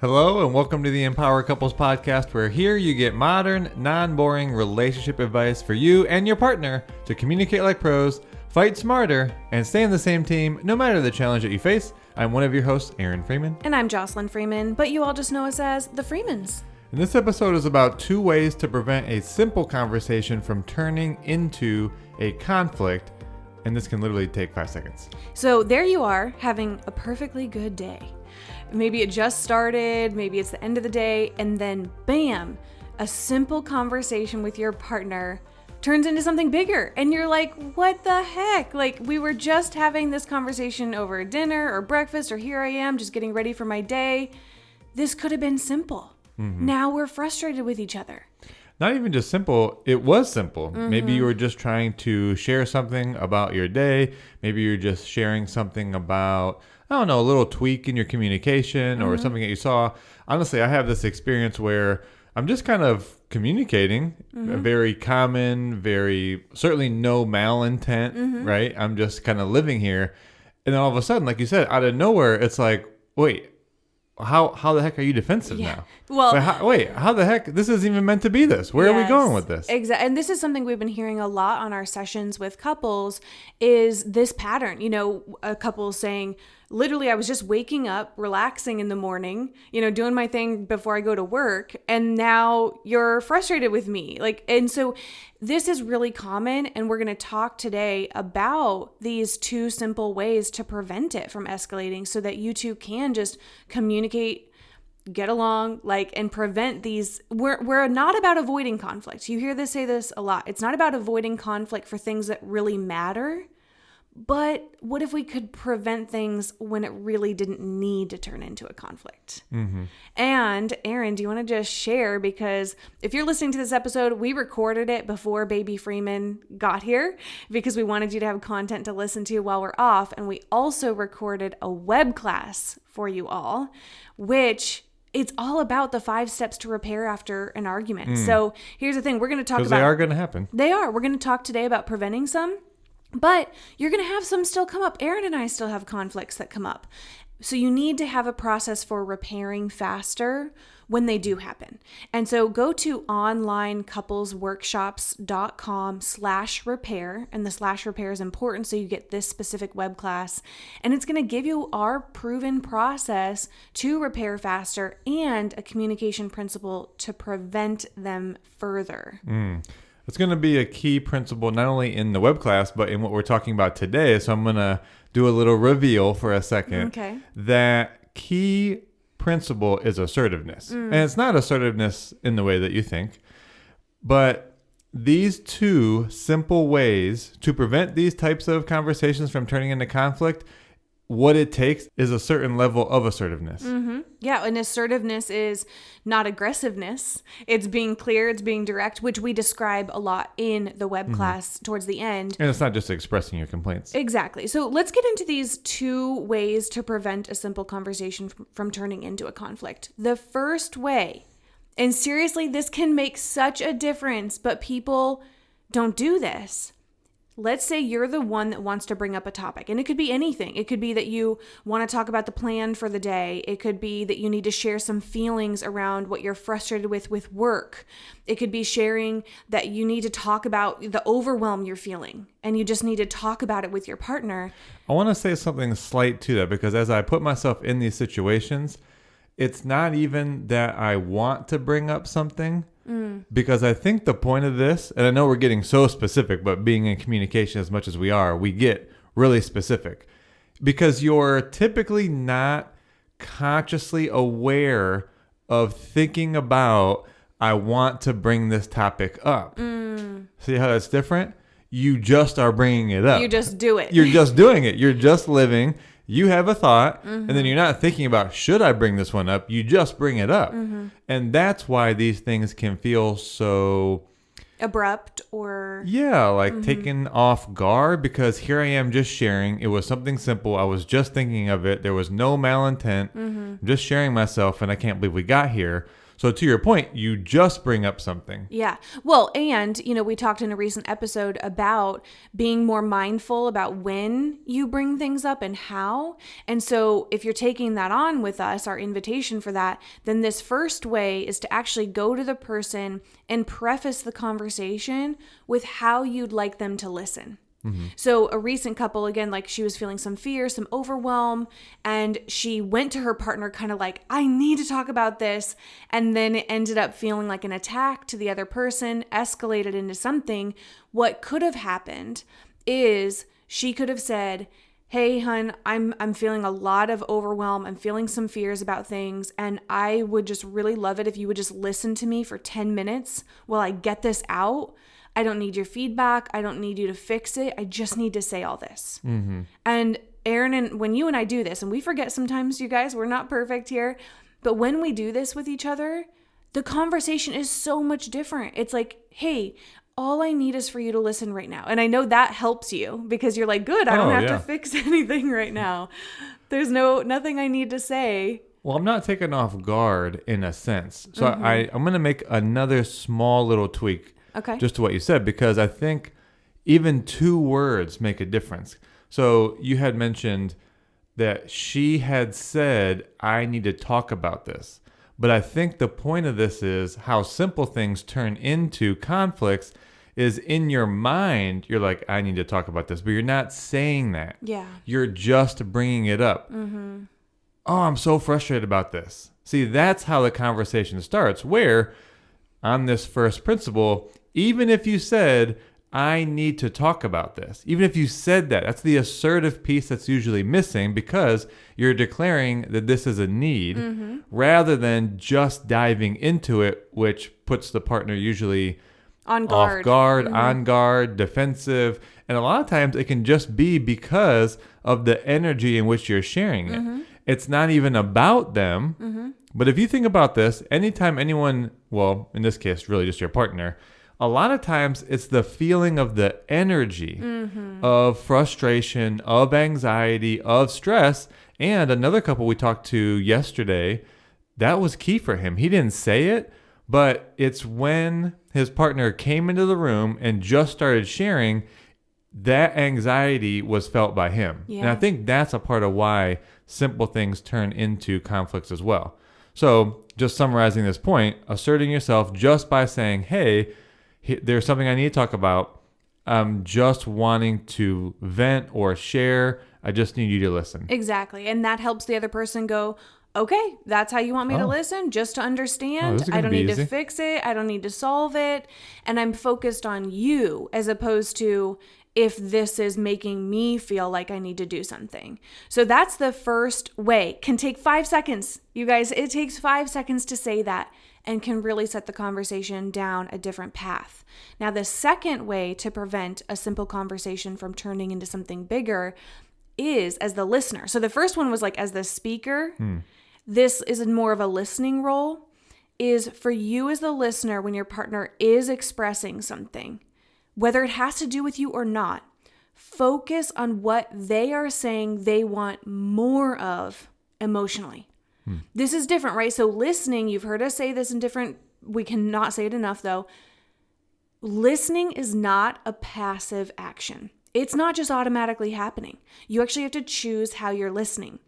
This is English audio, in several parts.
Hello and welcome to the Empower Couples podcast, where here you get modern, non-boring relationship advice for you and your partner to communicate like pros, fight smarter, and stay on the same team no matter the challenge that you face. I'm one of your hosts, Aaron Freeman. And I'm Jocelyn Freeman, but you all just know us as the Freemans. And this episode is about 2 ways to prevent a simple conversation from turning into a conflict, and this can literally take 5 seconds. So there you are, having a perfectly good day. Maybe it just started, maybe it's the end of the day, and then bam, a simple conversation with your partner turns into something bigger. And you're like, what the heck? Like, we were just having this conversation over dinner or breakfast, or here I am just getting ready for my day. This could have been simple. Now we're frustrated with each other. Not even just simple, it was simple. Maybe you were just trying to share something about your day. Maybe you're just sharing something about, I don't know, a little tweak in your communication or something that you saw. Honestly, I have this experience where I'm just kind of communicating, very common, very, certainly no malintent, right? I'm just kind of living here. And then all of a sudden, like you said, out of nowhere, it's like, wait, how the heck are you defensive now? Well, how the heck? This isn't even meant to be this. Where are we going with this? Exactly. And this is something we've been hearing a lot on our sessions with couples is this pattern. You know, a couple saying, literally, I was just waking up, relaxing in the morning, doing my thing before I go to work. And now you're frustrated with me. And so this is really common. And we're going to talk today about these 2 simple ways to prevent it from escalating so that you two can just communicate, get along, and prevent these. We're not about avoiding conflict. You hear this say this a lot. It's not about avoiding conflict for things that really matter. But what if we could prevent things when it really didn't need to turn into a conflict? And Aaron, do you want to just share? Because if you're listening to this episode, we recorded it before baby Freeman got here because we wanted you to have content to listen to while we're off. And we also recorded a WebClass for you all, which it's all about the 5 steps to repair after an argument. So here's the thing. We're going to talk about... Because they are going to happen. They are. We're going to talk today about preventing some. But you're going to have some still come up. Aaron and I still have conflicts that come up. So you need to have a process for repairing faster when they do happen. And so go to onlinecouplesworkshops.com/repair. And the /repair is important so you get this specific web class. And it's going to give you our proven process to repair faster and a communication principle to prevent them further. It's going to be a key principle, not only in the web class, but in what we're talking about today. So I'm going to do a little reveal for a second. Okay. That key principle is assertiveness. And it's not assertiveness in the way that you think, but these 2 simple ways to prevent these types of conversations from turning into conflict, what it takes is a certain level of assertiveness. Yeah, and assertiveness is not aggressiveness. It's being clear, it's being direct, which we describe a lot in the web class towards the end. And it's not just expressing your complaints. Exactly. So let's get into these 2 ways to prevent a simple conversation from turning into a conflict. The first way, and seriously, this can make such a difference, but people don't do this. Let's say you're the one that wants to bring up a topic, and it could be anything. It could be that you want to talk about the plan for the day. It could be that you need to share some feelings around what you're frustrated with work. It could be sharing that you need to talk about the overwhelm you're feeling, and you just need to talk about it with your partner. I want to say something slight to that, because as I put myself in these situations, it's not even that I want to bring up something. Because I think the point of this, and I know we're getting so specific, but being in communication as much as we are, we get really specific. Because you're typically not consciously aware of thinking about, I want to bring this topic up. See how that's different? You just are bringing it up. You just do it. You're just doing it. You're just living. You have a thought, and then you're not thinking about, should I bring this one up? You just bring it up. And that's why these things can feel so... abrupt or... yeah, taken off guard, because here I am just sharing. It was something simple. I was just thinking of it. There was no malintent. I'm just sharing myself, and I can't believe we got here. So to your point, you just bring up something. Yeah. Well, and, we talked in a recent episode about being more mindful about when you bring things up and how. And so if you're taking that on with us, our invitation for that, then this first way is to actually go to the person and preface the conversation with how you'd like them to listen. So a recent couple, again, like she was feeling some fear, some overwhelm, and she went to her partner kind of like, I need to talk about this. And then it ended up feeling like an attack to the other person, escalated into something. What could have happened is she could have said, hey, hun, I'm feeling a lot of overwhelm. I'm feeling some fears about things. And I would just really love it if you would just listen to me for 10 minutes while I get this out. I don't need your feedback. I don't need you to fix it. I just need to say all this. And Aaron, and when you and I do this, and we forget sometimes, you guys, we're not perfect here, but when we do this with each other, the conversation is so much different. It's like, hey, all I need is for you to listen right now. And I know that helps you because you're like, good, I don't have to fix anything right now. There's nothing I need to say. Well, I'm not taken off guard in a sense. So I'm going to make another small little tweak. Okay. Just to what you said, because I think even 2 words make a difference. So you had mentioned that she had said, I need to talk about this. But I think the point of this is how simple things turn into conflicts is in your mind, you're like, I need to talk about this, but you're not saying that. Yeah. You're just bringing it up. Oh, I'm so frustrated about this. See, that's how the conversation starts, where on this first principle, even if you said, I need to talk about this, even if you said that, that's the assertive piece that's usually missing because you're declaring that this is a need rather than just diving into it, which puts the partner usually on guard, off guard, on guard, defensive. And a lot of times it can just be because of the energy in which you're sharing it. It's not even about them. But if you think about this, anytime anyone, well, in this case, really just your partner, a lot of times it's the feeling of the energy of frustration, of anxiety, of stress. And another couple we talked to yesterday, that was key for him. He didn't say it, but it's when his partner came into the room and just started sharing, that anxiety was felt by him. Yeah. And I think that's a part of why simple things turn into conflicts as well. So just summarizing this point, asserting yourself just by saying, hey, there's something I need to talk about. I'm just wanting to vent or share. I just need you to listen. Exactly. And that helps the other person go, okay, that's how you want me to listen, just to understand. I don't need to fix it. I don't need to solve it. And I'm focused on you as opposed to if this is making me feel like I need to do something. So that's the first way. Can take 5 seconds. You guys, it takes 5 seconds to say that and can really set the conversation down a different path. Now, the second way to prevent a simple conversation from turning into something bigger is as the listener. So the first one was like as the speaker. This is more of a listening role, is for you as the listener when your partner is expressing something, whether it has to do with you or not, focus on what they are saying they want more of emotionally. This is different, right? So listening, you've heard us say this in different, we cannot say it enough though. Listening is not a passive action. It's not just automatically happening. You actually have to choose how you're listening.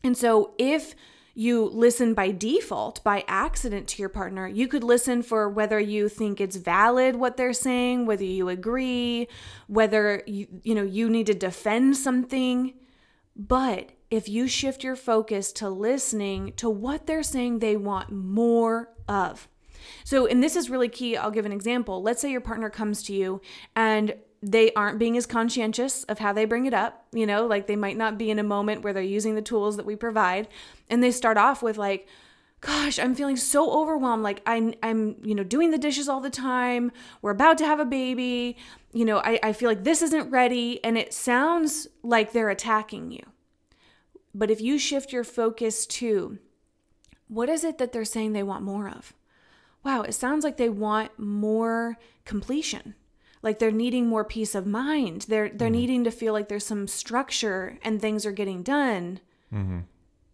And so if you listen by default, by accident to your partner, you could listen for whether you think it's valid what they're saying, whether you agree, whether you need to defend something. But if you shift your focus to listening to what they're saying they want more of. So, and this is really key. I'll give an example. Let's say your partner comes to you and they aren't being as conscientious of how they bring it up, like they might not be in a moment where they're using the tools that we provide. And they start off with like, gosh, I'm feeling so overwhelmed. Like I'm doing the dishes all the time. We're about to have a baby. I feel like this isn't ready. And it sounds like they're attacking you. But if you shift your focus to what is it that they're saying they want more of? Wow, it sounds like they want more completion. Like they're needing more peace of mind. They're needing to feel like there's some structure and things are getting done.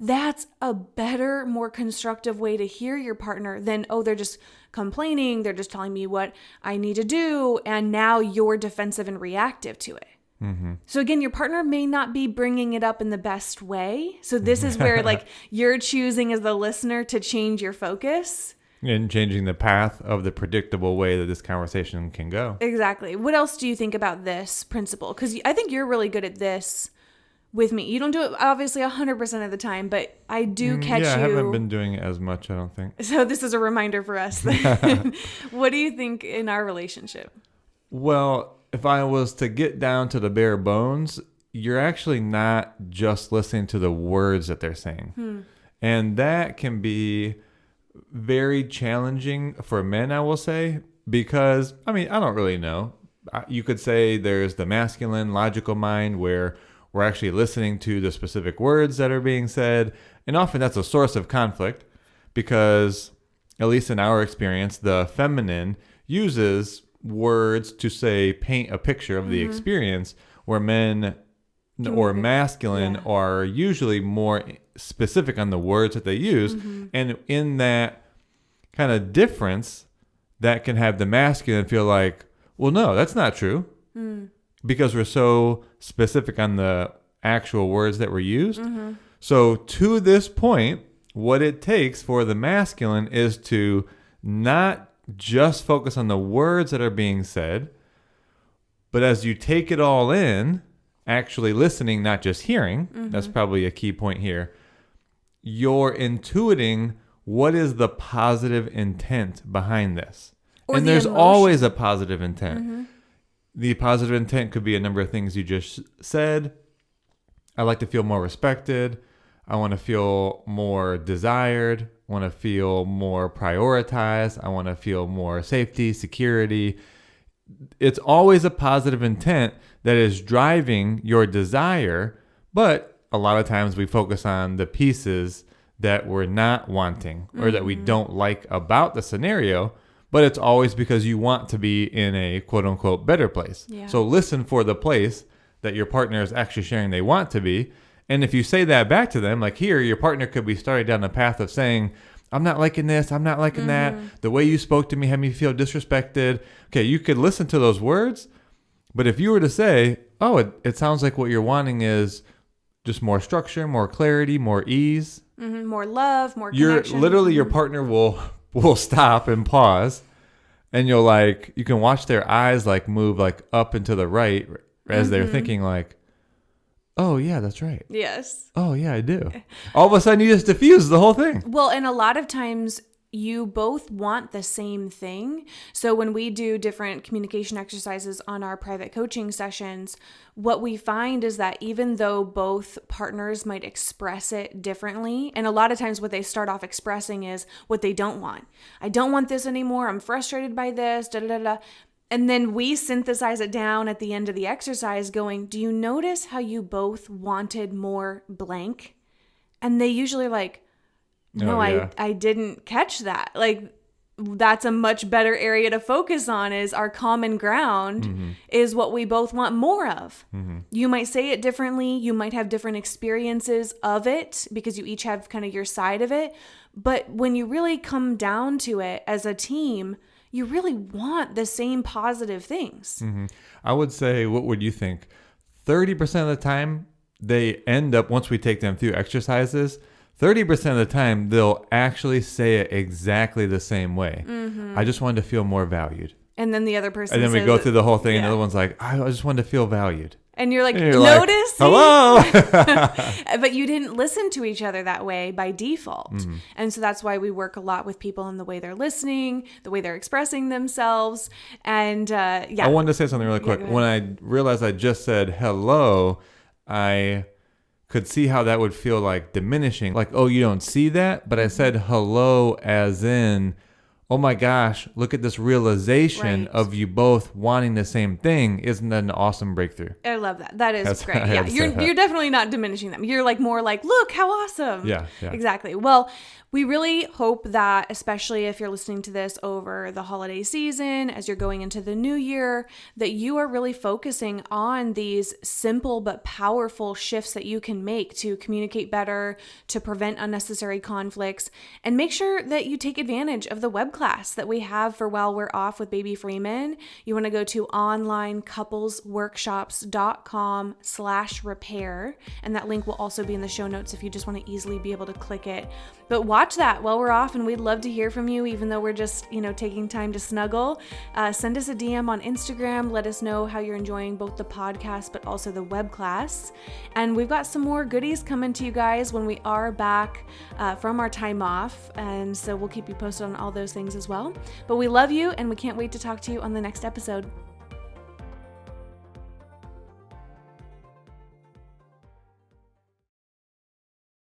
that's a better, more constructive way to hear your partner than, oh, they're just complaining. They're just telling me what I need to do. And now you're defensive and reactive to it. Mm-hmm. So again, your partner may not be bringing it up in the best way. So this is where like you're choosing as the listener to change your focus. And changing the path of the predictable way that this conversation can go. Exactly. What else do you think about this principle? Because I think you're really good at this with me. You don't do it obviously 100% of the time, but I do catch you. Yeah, I haven't been doing it as much, I don't think. So this is a reminder for us. What do you think in our relationship? Well, if I was to get down to the bare bones, you're actually not just listening to the words that they're saying. And that can be very challenging for men, I will say, because, I mean, I don't really know. You could say there's the masculine logical mind where we're actually listening to the specific words that are being said. And often that's a source of conflict because, at least in our experience, the feminine uses words to say paint a picture of the experience, where men or masculine are usually more specific on the words that they use. And in that kind of difference, that can have the masculine feel like, well, no, that's not true. Because we're so specific on the actual words that were used. So to this point, what it takes for the masculine is to not just focus on the words that are being said, but as you take it all in, actually listening, not just hearing, that's probably a key point here, you're intuiting what is the positive intent behind this. Or and the there's emotion. Always a positive intent. The positive intent could be a number of things you just said. I like to feel more respected. I want to feel more desired. I want to feel more prioritized. I want to feel more safety, security. It's always a positive intent that is driving your desire, but a lot of times we focus on the pieces that we're not wanting or that we don't like about the scenario, but it's always because you want to be in a quote unquote better place. Yeah. So listen for the place that your partner is actually sharing they want to be. And if you say that back to them, like here, your partner could be starting down the path of saying, I'm not liking this, I'm not liking that. The way you spoke to me had me feel disrespected. Okay, you could listen to those words, but if you were to say, oh, it sounds like what you're wanting is just more structure, more clarity, more ease. More love, more connection. Literally your partner will stop and pause, and you can watch their eyes like move like up and to the right as they're thinking like, oh yeah, that's right. Yes. Oh yeah, I do. All of a sudden you just diffuse the whole thing. Well, and a lot of times you both want the same thing. So when we do different communication exercises on our private coaching sessions, what we find is that even though both partners might express it differently, and a lot of times what they start off expressing is what they don't want. I don't want this anymore. I'm frustrated by this, da da da da. And then we synthesize it down at the end of the exercise going, do you notice how you both wanted more blank? And they usually are like, no, I didn't catch that. Like, that's a much better area to focus on is our common ground is what we both want more of. You might say it differently. You might have different experiences of it because you each have kind of your side of it. But when you really come down to it as a team, you really want the same positive things. I would say, what would you think? 30% of the time, they end up, once we take them through exercises, 30% of the time, they'll actually say it exactly the same way. I just wanted to feel more valued. And then the other person And then we says go through the whole thing, and yeah. the other one's like, I just wanted to feel valued. And you're like, And you're notice? like, hello? But you didn't listen to each other that way by default. And so that's why we work a lot with people in the way they're listening, the way they're expressing themselves. And yeah. I wanted to say something really quick. Yeah, when I realized I just said hello, I could see how that would feel like diminishing. Like, oh, you don't see that? But I said hello as in, oh my gosh, look at this realization Right. of you both wanting the same thing. Isn't that an awesome breakthrough? I love that. That is That's- great. I had Yeah, to say you're that. you're definitely not diminishing them. You're like more like, look how awesome. Yeah. Exactly. Well, we really hope that, especially if you're listening to this over the holiday season, as you're going into the new year, that you are really focusing on these simple but powerful shifts that you can make to communicate better, to prevent unnecessary conflicts, and make sure that you take advantage of the WebClass that we have for while we're off with Baby Freeman. You want to go to onlinecouplesworkshops.com/repair, and that link will also be in the show notes if you just want to easily be able to click it. But watch that while we're off, and we'd love to hear from you, even though we're just, taking time to snuggle. Send us a DM on Instagram. Let us know how you're enjoying both the podcast, but also the web class. And we've got some more goodies coming to you guys when we are back from our time off. And so we'll keep you posted on all those things as well. But we love you, and we can't wait to talk to you on the next episode.